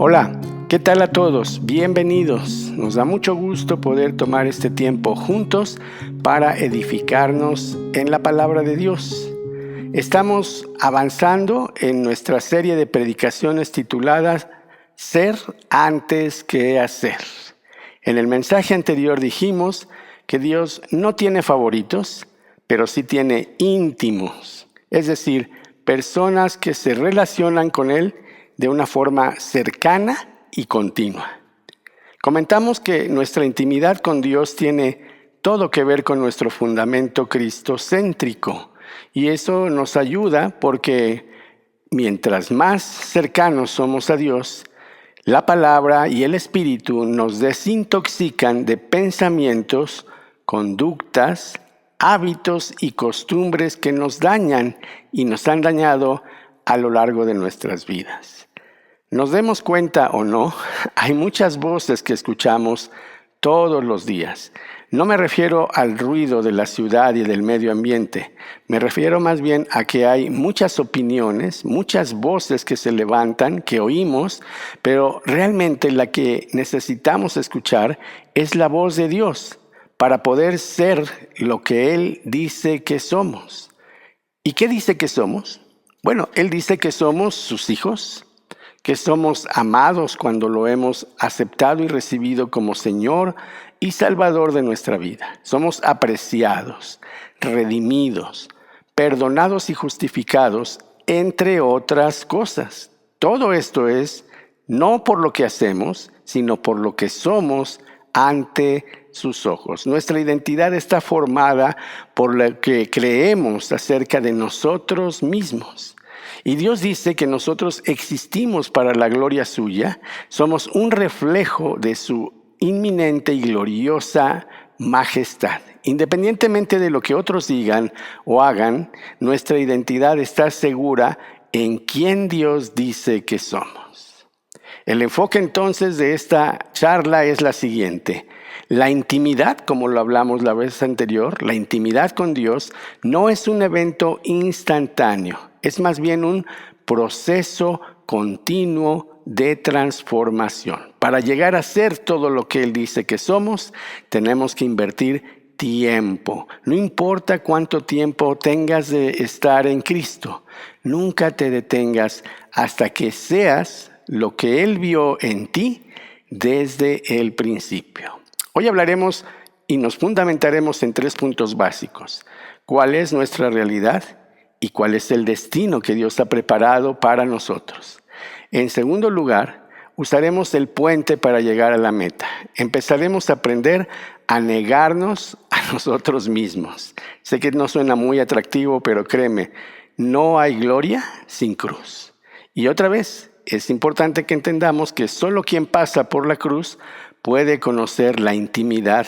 Hola, ¿qué tal a todos? Bienvenidos. Nos da mucho gusto poder tomar este tiempo juntos para edificarnos en la palabra de Dios. Estamos avanzando en nuestra serie de predicaciones tituladas Ser antes que hacer. En el mensaje anterior dijimos que Dios no tiene favoritos, pero sí tiene íntimos, es decir, personas que se relacionan con Él de una forma cercana y continua. Comentamos que nuestra intimidad con Dios tiene todo que ver con nuestro fundamento cristocéntrico, y eso nos ayuda porque mientras más cercanos somos a Dios, la palabra y el Espíritu nos desintoxican de pensamientos, conductas, hábitos y costumbres que nos dañan y nos han dañado a lo largo de nuestras vidas. Nos demos cuenta o no, hay muchas voces que escuchamos todos los días. No me refiero al ruido de la ciudad y del medio ambiente. Me refiero más bien a que hay muchas opiniones, muchas voces que se levantan, que oímos, pero realmente la que necesitamos escuchar es la voz de Dios para poder ser lo que Él dice que somos. ¿Y qué dice que somos? Bueno, Él dice que somos sus hijos, que somos amados cuando lo hemos aceptado y recibido como Señor y Salvador de nuestra vida. Somos apreciados, redimidos, perdonados y justificados, entre otras cosas. Todo esto es no por lo que hacemos, sino por lo que somos ante sus ojos. Nuestra identidad está formada por lo que creemos acerca de nosotros mismos. Y Dios dice que nosotros existimos para la gloria suya, somos un reflejo de su inminente y gloriosa majestad. Independientemente de lo que otros digan o hagan, nuestra identidad está segura en quién Dios dice que somos. El enfoque entonces de esta charla es la siguiente. La intimidad, como lo hablamos la vez anterior, la intimidad con Dios no es un evento instantáneo. Es más bien un proceso continuo de transformación. Para llegar a ser todo lo que Él dice que somos, tenemos que invertir tiempo. No importa cuánto tiempo tengas de estar en Cristo, nunca te detengas hasta que seas lo que Él vio en ti desde el principio. Hoy hablaremos y nos fundamentaremos en 3 puntos básicos. ¿Cuál es nuestra realidad? ¿Y cuál es el destino que Dios ha preparado para nosotros? En segundo lugar, usaremos el puente para llegar a la meta. Empezaremos a aprender a negarnos a nosotros mismos. Sé que no suena muy atractivo, pero créeme, no hay gloria sin cruz. Y otra vez, es importante que entendamos que solo quien pasa por la cruz puede conocer la intimidad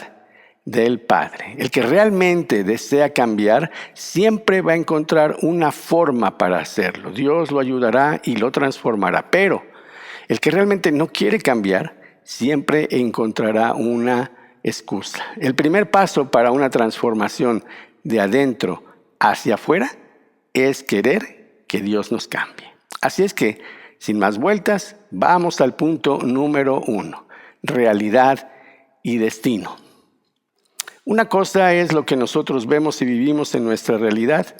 del Padre. El que realmente desea cambiar siempre va a encontrar una forma para hacerlo. Dios lo ayudará y lo transformará. Pero el que realmente no quiere cambiar siempre encontrará una excusa. El primer paso para una transformación de adentro hacia afuera es querer que Dios nos cambie. Así es que, sin más vueltas, vamos al punto número 1. Realidad y destino. Una cosa es lo que nosotros vemos y vivimos en nuestra realidad,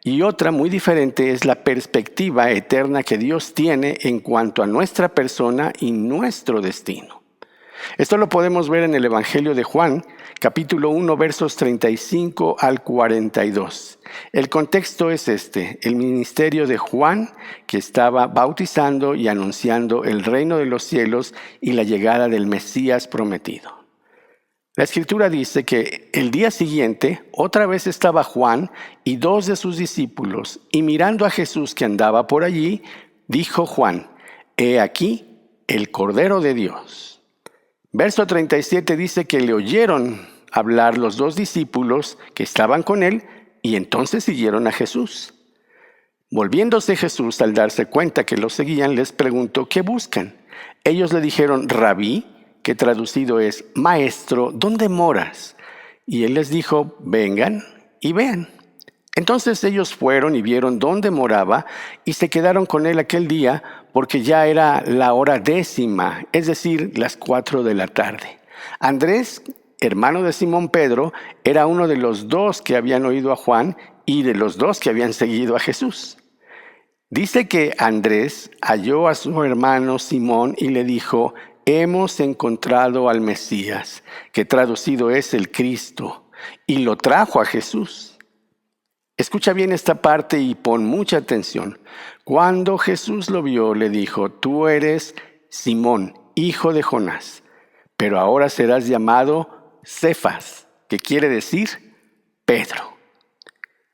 y otra muy diferente es la perspectiva eterna que Dios tiene en cuanto a nuestra persona y nuestro destino. Esto lo podemos ver en el Evangelio de Juan, capítulo 1, versos 35 al 42. El contexto es este: el ministerio de Juan, que estaba bautizando y anunciando el reino de los cielos y la llegada del Mesías prometido. La Escritura dice que el día siguiente otra vez estaba Juan y 2 de sus discípulos, y mirando a Jesús que andaba por allí, dijo Juan: «He aquí el Cordero de Dios». Verso 37 dice que le oyeron hablar los 2 discípulos que estaban con él, y entonces siguieron a Jesús. Volviéndose Jesús, al darse cuenta que los seguían, les preguntó: «¿Qué buscan?». Ellos le dijeron: «Rabí», que traducido es maestro, ¿dónde moras? Y él les dijo: vengan y vean. Entonces ellos fueron y vieron dónde moraba y se quedaron con él aquel día, porque ya era la hora 10:00, es decir, las 4 de la tarde. Andrés, hermano de Simón Pedro, era uno de los 2 que habían oído a Juan y de los 2 que habían seguido a Jesús. Dice que Andrés halló a su hermano Simón y le dijo: hemos encontrado al Mesías, que traducido es el Cristo, y lo trajo a Jesús. Escucha bien esta parte y pon mucha atención. Cuando Jesús lo vio, le dijo: tú eres Simón, hijo de Jonás, pero ahora serás llamado Cefas, que quiere decir Pedro.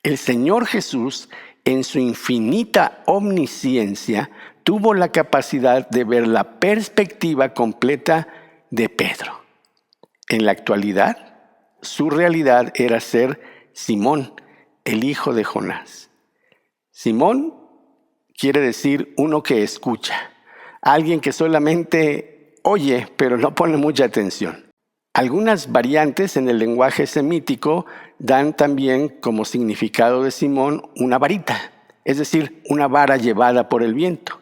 El Señor Jesús, en su infinita omnisciencia, tuvo la capacidad de ver la perspectiva completa de Pedro. En la actualidad, su realidad era ser Simón, el hijo de Jonás. Simón quiere decir uno que escucha, alguien que solamente oye, pero no pone mucha atención. Algunas variantes en el lenguaje semítico dan también como significado de Simón una varita, es decir, una vara llevada por el viento.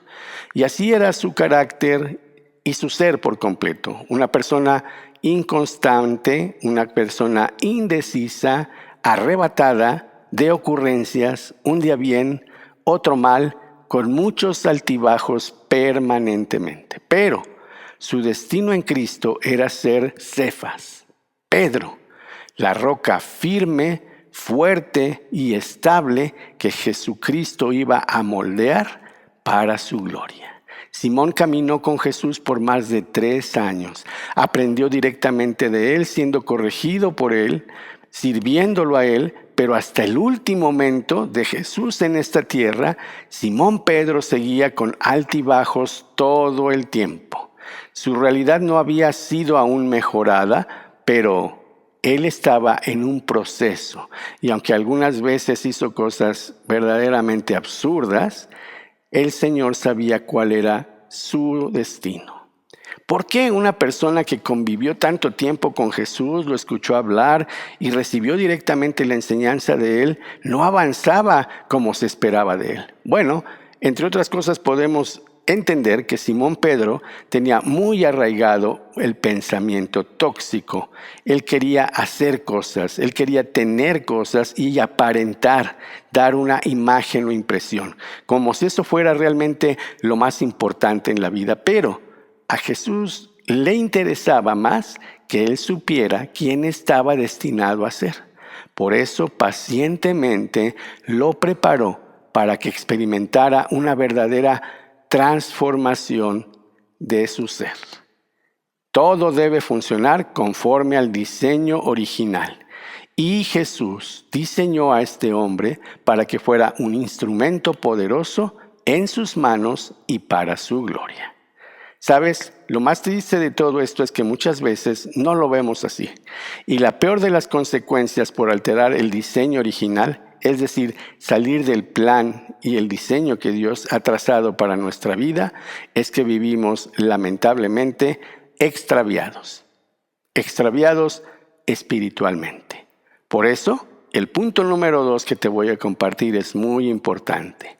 Y así era su carácter y su ser por completo. Una persona inconstante, una persona indecisa, arrebatada, de ocurrencias, un día bien, otro mal, con muchos altibajos permanentemente. Pero su destino en Cristo era ser Cefas, Pedro, la roca firme, fuerte y estable que Jesucristo iba a moldear para su gloria. Simón caminó con Jesús por más de 3 años. Aprendió directamente de él, siendo corregido por él, sirviéndolo a él, pero hasta el último momento de Jesús en esta tierra, Simón Pedro seguía con altibajos todo el tiempo. Su realidad no había sido aún mejorada, pero él estaba en un proceso. Y aunque algunas veces hizo cosas verdaderamente absurdas, el Señor sabía cuál era su destino. ¿Por qué una persona que convivió tanto tiempo con Jesús, lo escuchó hablar y recibió directamente la enseñanza de él, no avanzaba como se esperaba de él? Bueno, entre otras cosas podemos entender que Simón Pedro tenía muy arraigado el pensamiento tóxico. Él quería hacer cosas, él quería tener cosas y aparentar, dar una imagen o impresión, como si eso fuera realmente lo más importante en la vida. Pero a Jesús le interesaba más que él supiera quién estaba destinado a ser. Por eso pacientemente lo preparó para que experimentara una verdadera transformación de su ser. Todo debe funcionar conforme al diseño original. Y Jesús diseñó a este hombre para que fuera un instrumento poderoso en sus manos y para su gloria. ¿Sabes? Lo más triste de todo esto es que muchas veces no lo vemos así. Y la peor de las consecuencias por alterar el diseño original, es decir, salir del plan y el diseño que Dios ha trazado para nuestra vida, es que vivimos lamentablemente extraviados espiritualmente. Por eso, el punto número 2 que te voy a compartir es muy importante.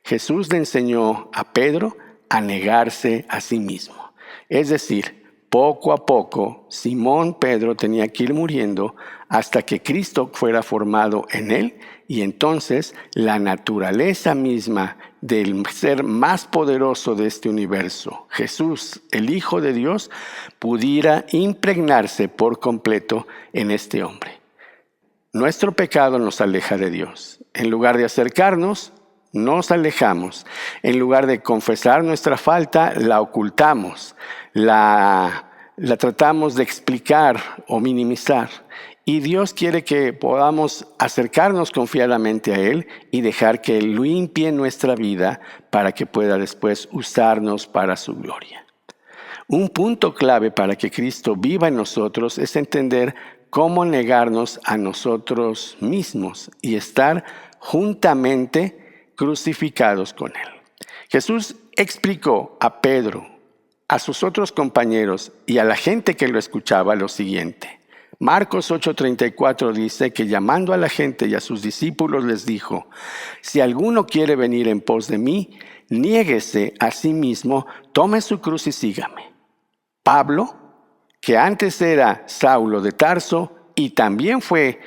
Jesús le enseñó a Pedro a negarse a sí mismo. Es decir, poco a poco, Simón Pedro tenía que ir muriendo hasta que Cristo fuera formado en él, y entonces la naturaleza misma del ser más poderoso de este universo, Jesús, el Hijo de Dios, pudiera impregnarse por completo en este hombre. Nuestro pecado nos aleja de Dios. En lugar de acercarnos, nos alejamos. En lugar de confesar nuestra falta, la ocultamos, la tratamos de explicar o minimizar. Y Dios quiere que podamos acercarnos confiadamente a Él y dejar que Él limpie nuestra vida para que pueda después usarnos para su gloria. Un punto clave para que Cristo viva en nosotros es entender cómo negarnos a nosotros mismos y estar juntamente crucificados con Él. Jesús explicó a Pedro, a sus otros compañeros y a la gente que lo escuchaba lo siguiente: Marcos 8:34 dice que llamando a la gente y a sus discípulos les dijo: si alguno quiere venir en pos de mí, niéguese a sí mismo, tome su cruz y sígame. Pablo, que antes era Saulo de Tarso y también fue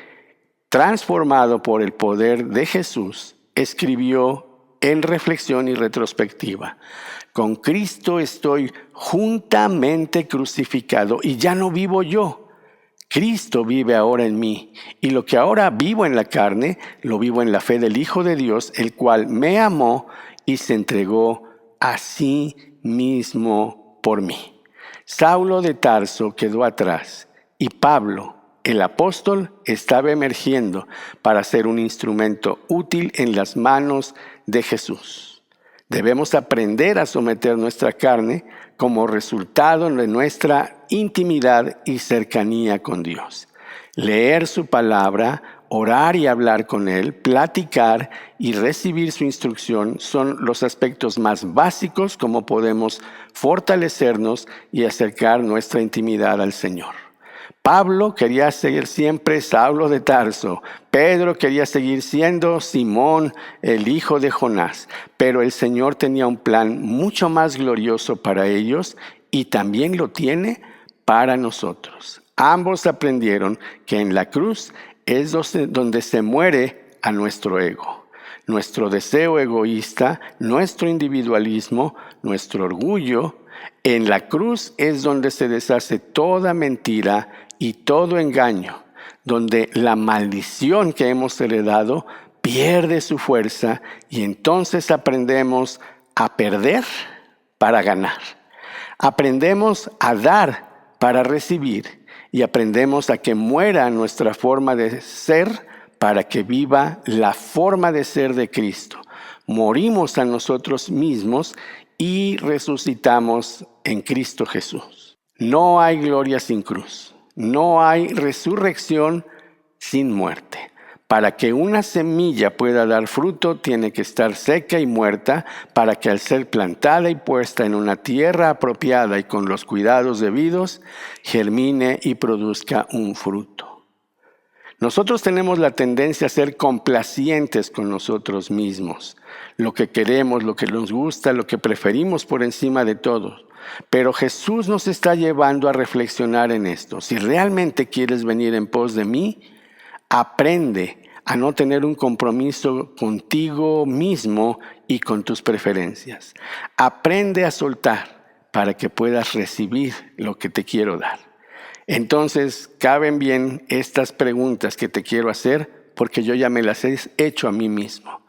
transformado por el poder de Jesús, escribió en reflexión y retrospectiva: con Cristo estoy juntamente crucificado y ya no vivo yo. Cristo vive ahora en mí, y lo que ahora vivo en la carne, lo vivo en la fe del Hijo de Dios, el cual me amó y se entregó a sí mismo por mí. Saulo de Tarso quedó atrás y Pablo, el apóstol, estaba emergiendo para ser un instrumento útil en las manos de Jesús. Debemos aprender a someter nuestra carne como resultado de nuestra intimidad y cercanía con Dios. Leer su palabra, orar y hablar con Él, platicar y recibir su instrucción son los aspectos más básicos como podemos fortalecernos y acercar nuestra intimidad al Señor. Pablo quería seguir siempre Saulo de Tarso. Pedro quería seguir siendo Simón, el hijo de Jonás. Pero el Señor tenía un plan mucho más glorioso para ellos y también lo tiene para nosotros. Ambos aprendieron que en la cruz es donde se muere a nuestro ego, nuestro deseo egoísta, nuestro individualismo, nuestro orgullo. En la cruz es donde se deshace toda mentira y todo engaño, donde la maldición que hemos heredado pierde su fuerza y entonces aprendemos a perder para ganar. Aprendemos a dar para recibir y aprendemos a que muera nuestra forma de ser para que viva la forma de ser de Cristo. Morimos a nosotros mismos y resucitamos en Cristo Jesús. No hay gloria sin cruz. No hay resurrección sin muerte. Para que una semilla pueda dar fruto, tiene que estar seca y muerta, para que al ser plantada y puesta en una tierra apropiada y con los cuidados debidos, germine y produzca un fruto. Nosotros tenemos la tendencia a ser complacientes con nosotros mismos. Lo que queremos, lo que nos gusta, lo que preferimos por encima de todo. Pero Jesús nos está llevando a reflexionar en esto. Si realmente quieres venir en pos de mí, aprende a no tener un compromiso contigo mismo y con tus preferencias. Aprende a soltar para que puedas recibir lo que te quiero dar. Entonces, caben bien estas preguntas que te quiero hacer porque yo ya me las he hecho a mí mismo.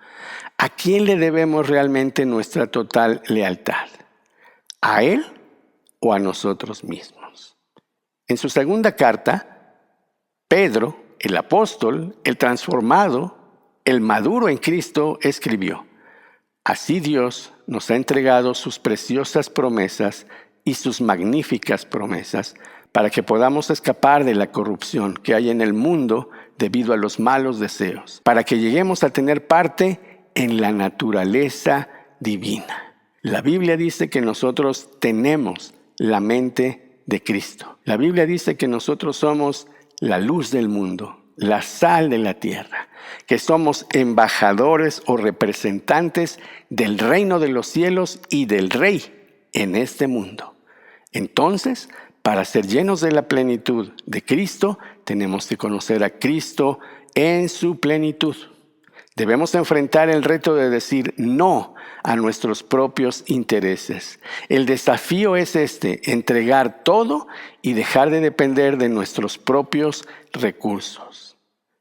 ¿A quién le debemos realmente nuestra total lealtad? ¿A Él o a nosotros mismos? En su segunda carta, Pedro, el apóstol, el transformado, el maduro en Cristo, escribió: así Dios nos ha entregado sus preciosas promesas y sus magníficas promesas para que podamos escapar de la corrupción que hay en el mundo debido a los malos deseos, para que lleguemos a tener parte en la naturaleza divina. La Biblia dice que nosotros tenemos la mente de Cristo. La Biblia dice que nosotros somos la luz del mundo, la sal de la tierra, que somos embajadores o representantes del reino de los cielos y del Rey en este mundo. Entonces, para ser llenos de la plenitud de Cristo, tenemos que conocer a Cristo en su plenitud. Debemos enfrentar el reto de decir no a nuestros propios intereses. El desafío es entregar todo y dejar de depender de nuestros propios recursos.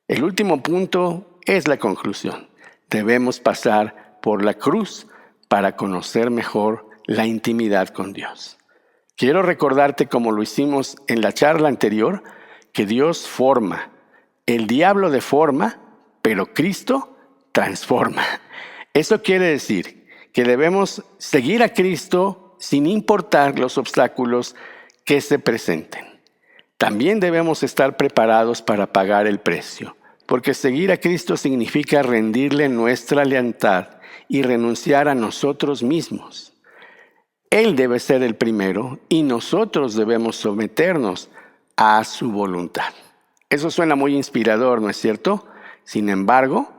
El último punto es la conclusión. Debemos pasar por la cruz para conocer mejor la intimidad con Dios. Quiero recordarte, como lo hicimos en la charla anterior, que Dios forma. El diablo deforma, pero Cristo transforma. Eso quiere decir que debemos seguir a Cristo sin importar los obstáculos que se presenten. También debemos estar preparados para pagar el precio, porque seguir a Cristo significa rendirle nuestra lealtad y renunciar a nosotros mismos. Él debe ser el primero y nosotros debemos someternos a su voluntad. Eso suena muy inspirador, ¿no es cierto? Sin embargo,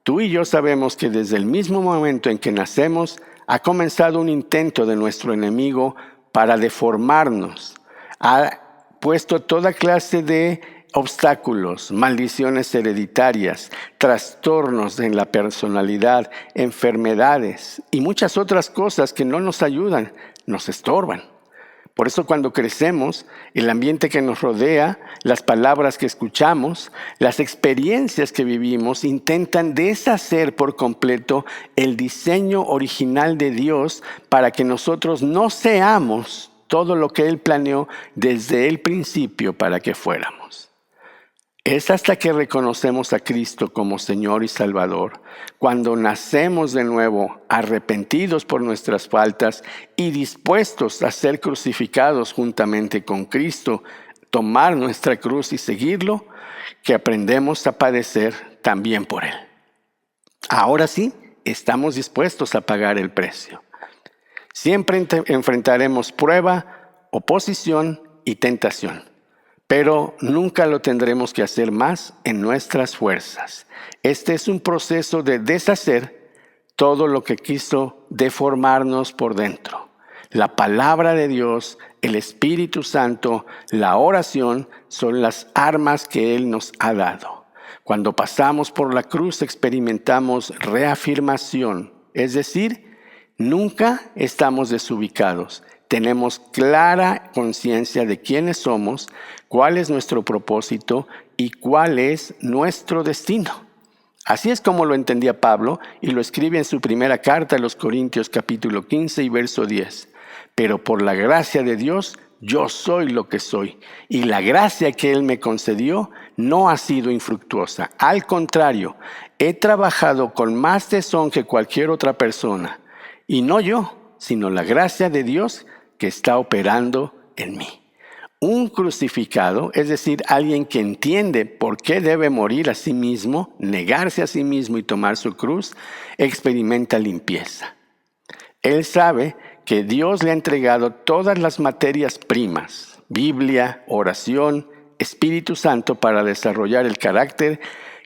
tú y yo sabemos que desde el mismo momento en que nacemos, ha comenzado un intento de nuestro enemigo para deformarnos. Ha puesto toda clase de obstáculos, maldiciones hereditarias, trastornos en la personalidad, enfermedades y muchas otras cosas que no nos ayudan, nos estorban. Por eso cuando crecemos, el ambiente que nos rodea, las palabras que escuchamos, las experiencias que vivimos, intentan deshacer por completo el diseño original de Dios para que nosotros no seamos todo lo que Él planeó desde el principio para que fuéramos. Es hasta que reconocemos a Cristo como Señor y Salvador, cuando nacemos de nuevo, arrepentidos por nuestras faltas y dispuestos a ser crucificados juntamente con Cristo, tomar nuestra cruz y seguirlo, que aprendemos a padecer también por Él. Ahora sí, estamos dispuestos a pagar el precio. Siempre enfrentaremos prueba, oposición y tentación. Pero nunca lo tendremos que hacer más en nuestras fuerzas. Este es un proceso de deshacer todo lo que quiso deformarnos por dentro. La palabra de Dios, el Espíritu Santo, la oración son las armas que Él nos ha dado. Cuando pasamos por la cruz experimentamos reafirmación, es decir, nunca estamos desubicados. Tenemos clara conciencia de quiénes somos, cuál es nuestro propósito y cuál es nuestro destino. Así es como lo entendía Pablo y lo escribe en su primera carta a los Corintios capítulo 15 y verso 10. Pero por la gracia de Dios, yo soy lo que soy. Y la gracia que Él me concedió no ha sido infructuosa. Al contrario, he trabajado con más tesón que cualquier otra persona. Y no yo, sino la gracia de Dios que está operando en mí. Un crucificado, es decir, alguien que entiende por qué debe morir a sí mismo, negarse a sí mismo y tomar su cruz, experimenta limpieza. Él sabe que Dios le ha entregado todas las materias primas, Biblia, oración, Espíritu Santo, para desarrollar el carácter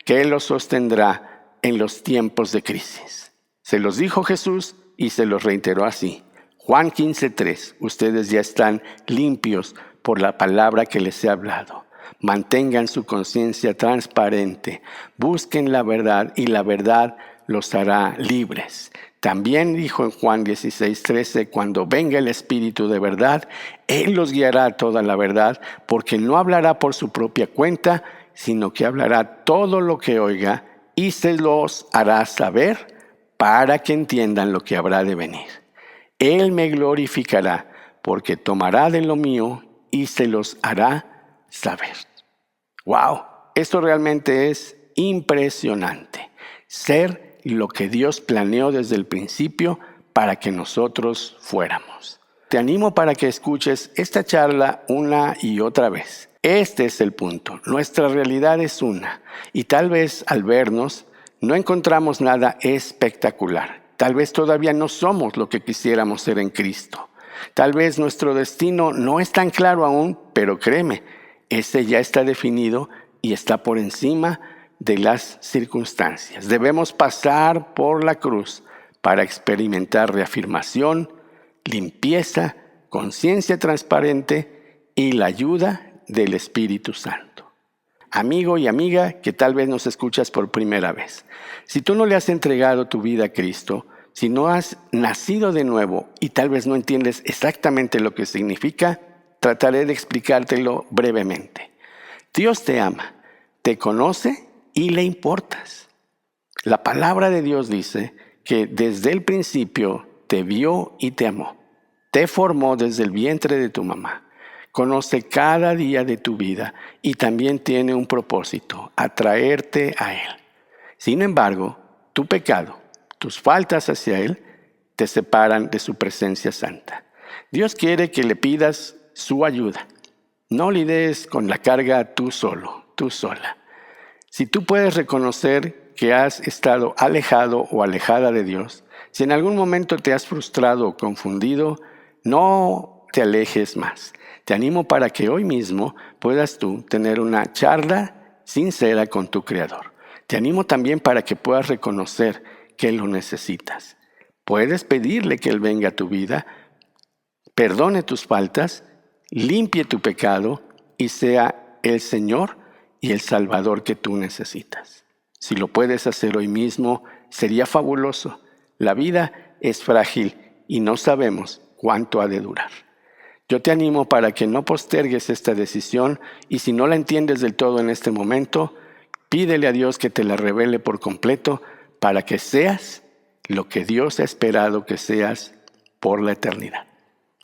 que Él lo sostendrá en los tiempos de crisis. Se los dijo Jesús y se los reiteró así. Juan 15:3, ustedes ya están limpios por la palabra que les he hablado. Mantengan su conciencia transparente, busquen la verdad y la verdad los hará libres. También dijo en Juan 16:13, cuando venga el Espíritu de verdad, Él los guiará a toda la verdad, porque no hablará por su propia cuenta, sino que hablará todo lo que oiga y se los hará saber para que entiendan lo que habrá de venir. Él me glorificará, porque tomará de lo mío y se los hará saber. ¡Wow! Esto realmente es impresionante. Ser lo que Dios planeó desde el principio para que nosotros fuéramos. Te animo para que escuches esta charla una y otra vez. Este es el punto. Nuestra realidad es una. Y tal vez al vernos no encontramos nada espectacular. Tal vez todavía no somos lo que quisiéramos ser en Cristo. Tal vez nuestro destino no es tan claro aún, pero créeme, ese ya está definido y está por encima de las circunstancias. Debemos pasar por la cruz para experimentar reafirmación, limpieza, conciencia transparente y la ayuda del Espíritu Santo. Amigo y amiga que tal vez nos escuchas por primera vez, si tú no le has entregado tu vida a Cristo, si no has nacido de nuevo y tal vez no entiendes exactamente lo que significa, trataré de explicártelo brevemente. Dios te ama, te conoce y le importas. La palabra de Dios dice que desde el principio te vio y te amó. Te formó desde el vientre de tu mamá. Conoce cada día de tu vida y también tiene un propósito, atraerte a Él. Sin embargo, tu pecado, tus faltas hacia Él, te separan de su presencia santa. Dios quiere que le pidas su ayuda. No lides con la carga tú solo, tú sola. Si tú puedes reconocer que has estado alejado o alejada de Dios, si en algún momento te has frustrado o confundido, no te alejes más. Te animo para que hoy mismo puedas tú tener una charla sincera con tu Creador. Te animo también para que puedas reconocer que lo necesitas. Puedes pedirle que Él venga a tu vida, perdone tus faltas, limpie tu pecado y sea el Señor y el Salvador que tú necesitas. Si lo puedes hacer hoy mismo, sería fabuloso. La vida es frágil y no sabemos cuánto ha de durar. Yo te animo para que no postergues esta decisión y si no la entiendes del todo en este momento, pídele a Dios que te la revele por completo para que seas lo que Dios ha esperado que seas por la eternidad.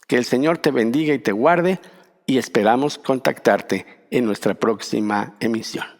Que el Señor te bendiga y te guarde y esperamos contactarte en nuestra próxima emisión.